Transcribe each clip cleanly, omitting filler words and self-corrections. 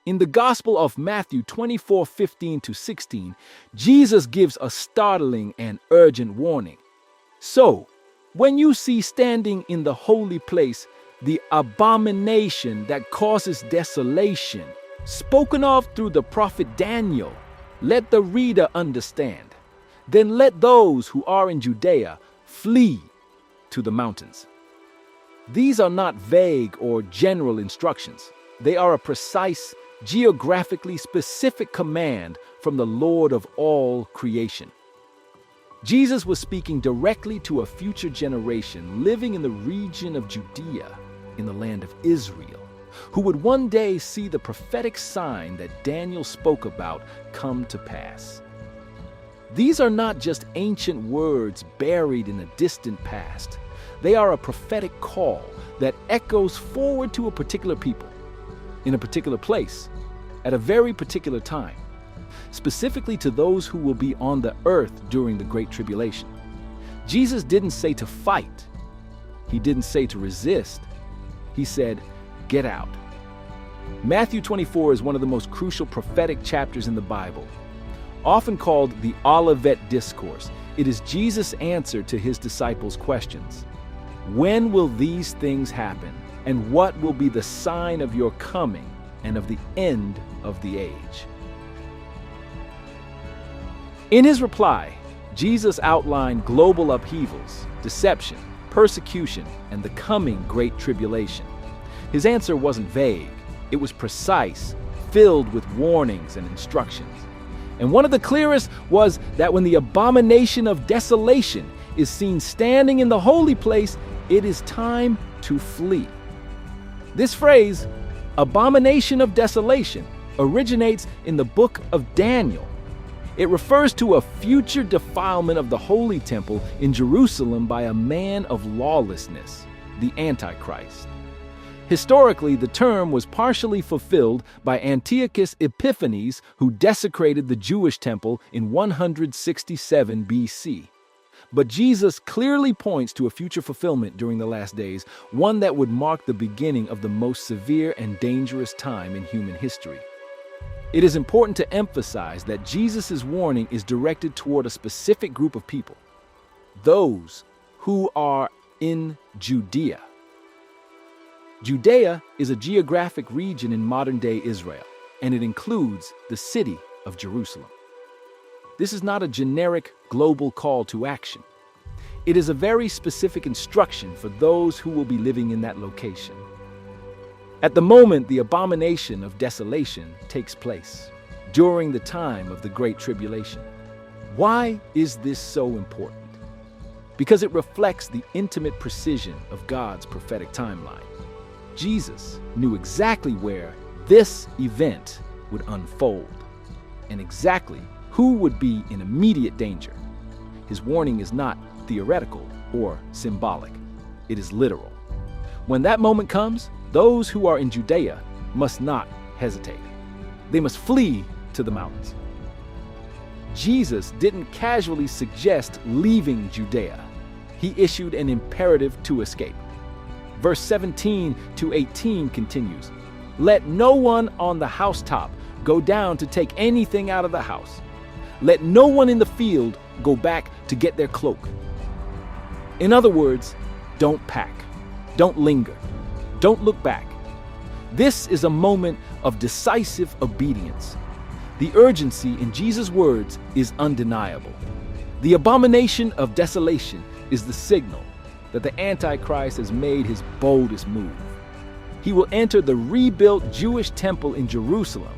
In the Gospel of Matthew 24:15-16, Jesus gives a startling and urgent warning. So, when you see standing in the holy place the abomination that causes desolation, spoken of through the prophet Daniel, let the reader understand. Then let those who are in Judea flee to the mountains. These are not vague or general instructions. They are a precise, geographically specific command from the Lord of all creation. Jesus was speaking directly to a future generation living in the region of Judea, in the land of Israel, who would one day see the prophetic sign that Daniel spoke about come to pass. These are not just ancient words buried in a distant past. They are a prophetic call that echoes forward to a particular people, in a particular place, at a very particular time, specifically to those who will be on the earth during the Great Tribulation. Jesus didn't say to fight. He didn't say to resist. He said, get out. Matthew 24 is one of the most crucial prophetic chapters in the Bible. Often called the Olivet Discourse, it is Jesus' answer to his disciples' questions. When will these things happen? And what will be the sign of your coming and of the end of the age? In his reply, Jesus outlined global upheavals, deception, persecution, and the coming Great Tribulation. His answer wasn't vague. It was precise, filled with warnings and instructions. And one of the clearest was that when the abomination of desolation is seen standing in the holy place, it is time to flee. This phrase, abomination of desolation, originates in the book of Daniel. It refers to a future defilement of the holy temple in Jerusalem by a man of lawlessness, the Antichrist. Historically, the term was partially fulfilled by Antiochus Epiphanes, who desecrated the Jewish temple in 167 BC. But Jesus clearly points to a future fulfillment during the last days, one that would mark the beginning of the most severe and dangerous time in human history. It is important to emphasize that Jesus' warning is directed toward a specific group of people, those who are in Judea. Judea is a geographic region in modern-day Israel, and it includes the city of Jerusalem. This is not a generic global call to action. It is a very specific instruction for those who will be living in that location. At the moment the abomination of desolation takes place, during the time of the Great Tribulation. Why is this so important? Because it reflects the intimate precision of God's prophetic timeline. Jesus knew exactly where this event would unfold, and exactly who would be in immediate danger. His warning is not theoretical or symbolic. It is literal. When that moment comes, those who are in Judea must not hesitate. They must flee to the mountains. Jesus didn't casually suggest leaving Judea. He issued an imperative to escape. Verse 17-18 continues, "Let no one on the housetop go down to take anything out of the house. Let no one in the field go back to get their cloak." In other words, don't pack, don't linger, don't look back. This is a moment of decisive obedience. The urgency in Jesus' words is undeniable. The abomination of desolation is the signal that the Antichrist has made his boldest move. He will enter the rebuilt Jewish temple in Jerusalem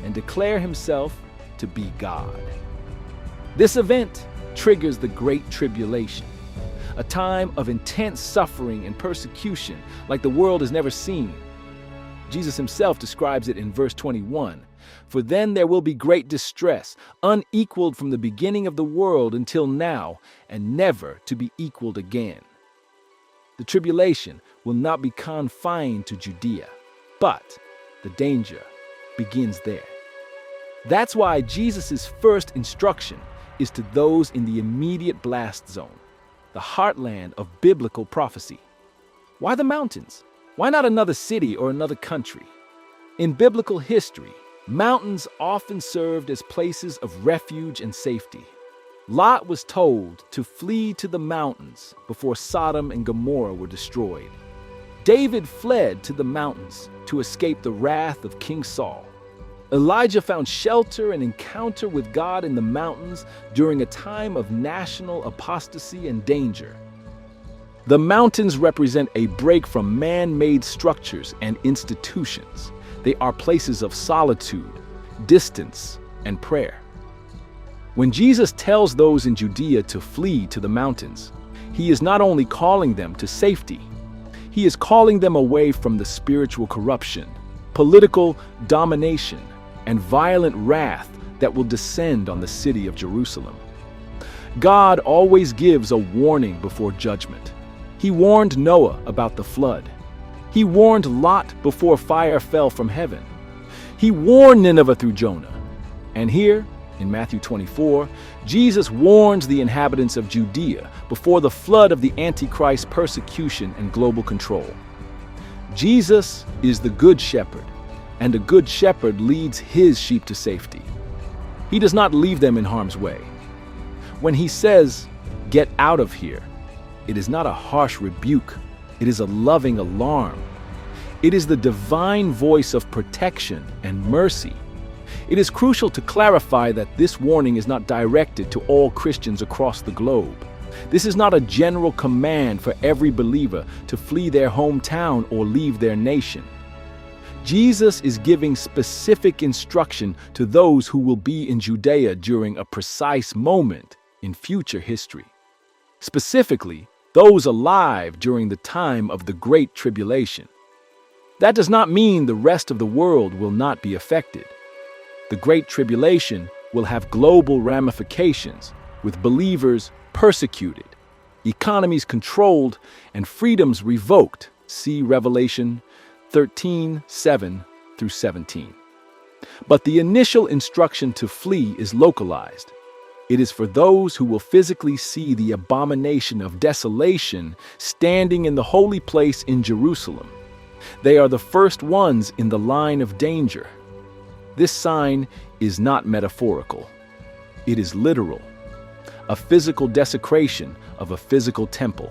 and declare himself to be God. This event triggers the Great Tribulation, a time of intense suffering and persecution like the world has never seen. Jesus himself describes it in verse 21. "For then there will be great distress, unequaled from the beginning of the world until now, and never to be equaled again." The tribulation will not be confined to Judea, but the danger begins there. That's why Jesus' first instruction is to those in the immediate blast zone, the heartland of biblical prophecy. Why the mountains? Why not another city or another country? In biblical history, mountains often served as places of refuge and safety. Lot was told to flee to the mountains before Sodom and Gomorrah were destroyed. David fled to the mountains to escape the wrath of King Saul. Elijah found shelter and encounter with God in the mountains during a time of national apostasy and danger. The mountains represent a break from man-made structures and institutions. They are places of solitude, distance, and prayer. When Jesus tells those in Judea to flee to the mountains, he is not only calling them to safety, he is calling them away from the spiritual corruption, political domination, and violent wrath that will descend on the city of Jerusalem. God always gives a warning before judgment. He warned Noah about the flood. He warned Lot before fire fell from heaven. He warned Nineveh through Jonah. And here, in Matthew 24, Jesus warns the inhabitants of Judea before the flood of the Antichrist persecution and global control. Jesus is the Good Shepherd, and a good shepherd leads his sheep to safety. He does not leave them in harm's way. When he says, "Get out of here," it is not a harsh rebuke. It is a loving alarm. It is the divine voice of protection and mercy. It is crucial to clarify that this warning is not directed to all Christians across the globe. This is not a general command for every believer to flee their hometown or leave their nation. Jesus is giving specific instruction to those who will be in Judea during a precise moment in future history. Specifically, those alive during the time of the Great Tribulation. That does not mean the rest of the world will not be affected. The Great Tribulation will have global ramifications, with believers persecuted, economies controlled, and freedoms revoked. See Revelation 13:7 through 17. But the initial instruction to flee is localized. It is for those who will physically see the abomination of desolation standing in the holy place in Jerusalem. They are the first ones in the line of danger. This sign is not metaphorical. It is literal. A physical desecration of a physical temple.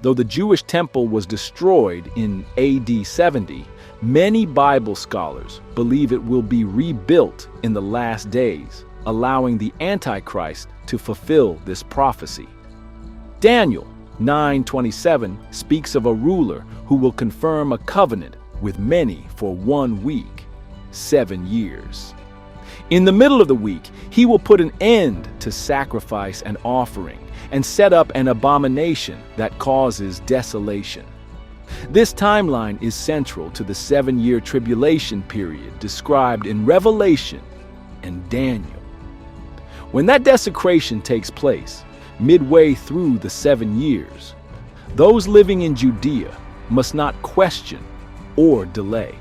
Though the Jewish temple was destroyed in AD 70, many Bible scholars believe it will be rebuilt in the last days, allowing the Antichrist to fulfill this prophecy. Daniel 9:27 speaks of a ruler who will confirm a covenant with many for 1 week, 7 years. In the middle of the week, he will put an end to sacrifice and offering and set up an abomination that causes desolation. This timeline is central to the 7-year tribulation period described in Revelation and Daniel. When that desecration takes place, midway through the 7 years, those living in Judea must not question or delay.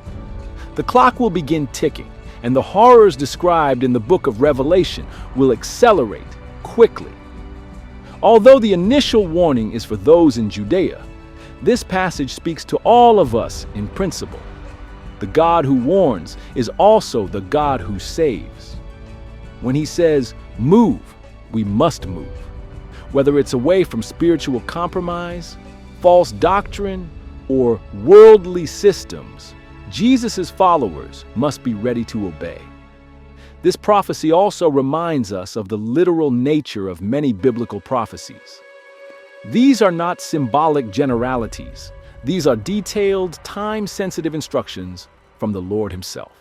The clock will begin ticking, and the horrors described in the book of Revelation will accelerate quickly. Although the initial warning is for those in Judea, this passage speaks to all of us in principle. The God who warns is also the God who saves. When he says, "Move," we must move. Whether it's away from spiritual compromise, false doctrine, or worldly systems, Jesus' followers must be ready to obey. This prophecy also reminds us of the literal nature of many biblical prophecies. These are not symbolic generalities. These are detailed, time-sensitive instructions from the Lord himself.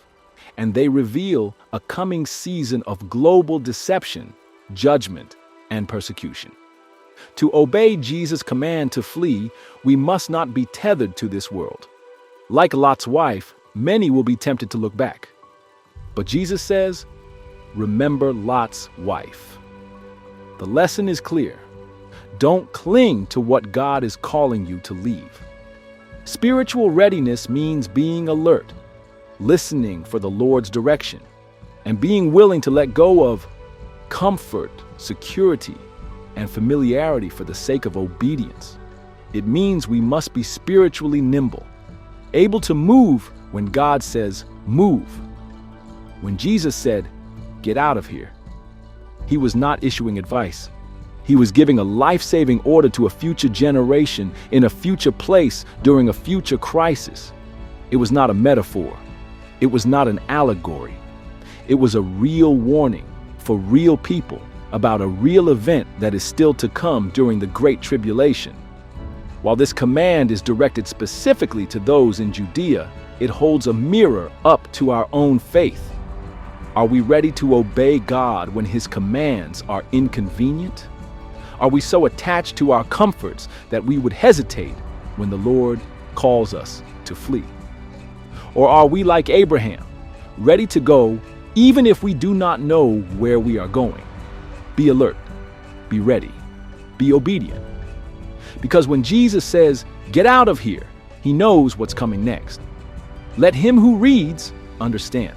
And they reveal a coming season of global deception, judgment, and persecution. To obey Jesus' command to flee, we must not be tethered to this world. Like Lot's wife, many will be tempted to look back. But Jesus says, remember Lot's wife. The lesson is clear. Don't cling to what God is calling you to leave. Spiritual readiness means being alert, listening for the Lord's direction, and being willing to let go of comfort, security, and familiarity for the sake of obedience. It means we must be spiritually nimble, able to move when God says, move. When Jesus said, get out of here, he was not issuing advice. He was giving a life-saving order to a future generation in a future place during a future crisis. It was not a metaphor. It was not an allegory. It was a real warning for real people about a real event that is still to come during the Great Tribulation. While this command is directed specifically to those in Judea, it holds a mirror up to our own faith. Are we ready to obey God when His commands are inconvenient? Are we so attached to our comforts that we would hesitate when the Lord calls us to flee? Or are we like Abraham, ready to go even if we do not know where we are going? Be alert, be ready, be obedient. Because when Jesus says, get out of here, He knows what's coming next. Let him who reads understand.